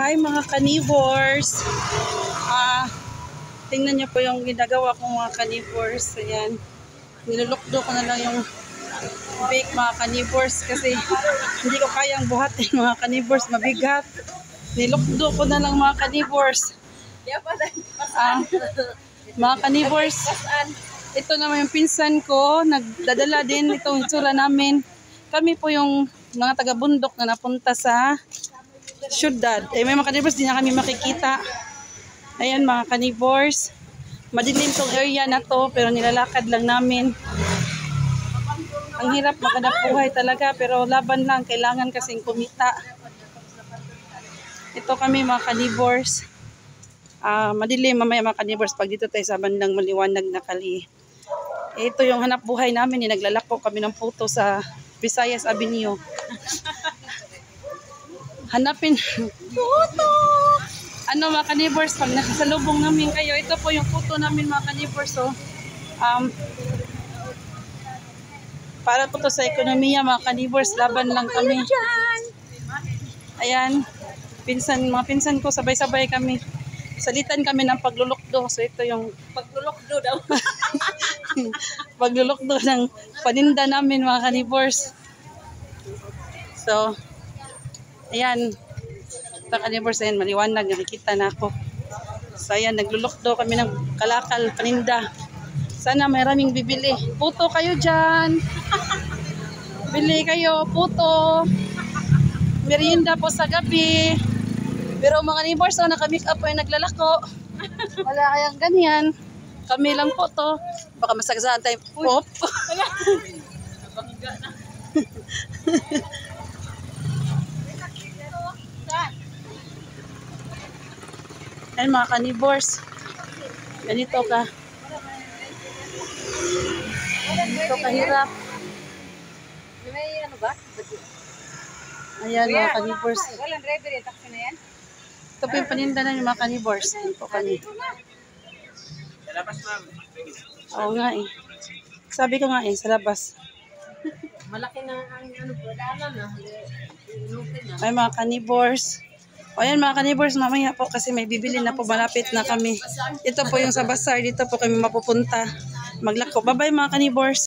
Hi mga kanibors. Tingnan niyo po yung ginagawa kong mga kanibors. Ayan. Nilulukdo ko na lang yung bake mga kanibors kasi hindi ko kayang buhatin mga kanibors. Mabigat. Nilukdo ko na lang mga kanibors. Mga kanibors. Ito naman yung pinsan ko. Nagdadala din itong itsura namin. Kami po yung mga taga-bundok na napunta sa syudad. May mga kanibors, di na kami makikita. Ayan mga kanibors. Madilim tong area na to, pero nilalakad lang namin. Ang hirap maghanap buhay talaga, pero laban lang. Kailangan kasing kumita. Ito kami mga kanibors. Madilim mamaya mga kanibors pag dito tayo sa bandang maliwanag na kali. Ito yung hanap buhay namin. Naglalako kami ng puto sa Visayas Avenue. Hanapin puto. Ano mga kanibors, pag nakasalubong namin kayo, ito po yung puto namin mga kanibors. So, para po to sa ekonomiya mga kanibors, laban lang kami. Ayan, mga pinsan ko, sabay-sabay kami. Salitan kami ng paglulukdo. So ito yung paglulukdo daw. paglulukdo ng paninda namin mga kanibors. So, ayan. Ito kanibors, ayan, maliwanag. Nakikita na ako. So, ayan, naglulukdo kami ng kalakal, paninda. Sana maraming bibili. Puto kayo dyan. Bili kayo, puto. Merienda po sa gabi. Pero mga neighbors, so, naka-make up po yung naglalako. Wala kayang ganyan. Kami lang po to. Baka masagsahan tayo. Pop. Ayan mga kanibors. Ganito ka. Ganito kahirap. May ano ba? Ayan mga kanibors. Walang driver yung taxi na yan? Ito po yung paninda na yung mga kanibors. Ito po kami. Sa labas, ma'am. Oo nga eh. Sabi ko nga eh, sa labas. Malaki na ang ano po, daanan na. Ay mga kanibors. O yan mga kanibors, mamaya po kasi may bibili na po, malapit na kami. Ito po yung sa bazaar, dito po kami mapupunta. Maglako. Bye-bye mga kanibors.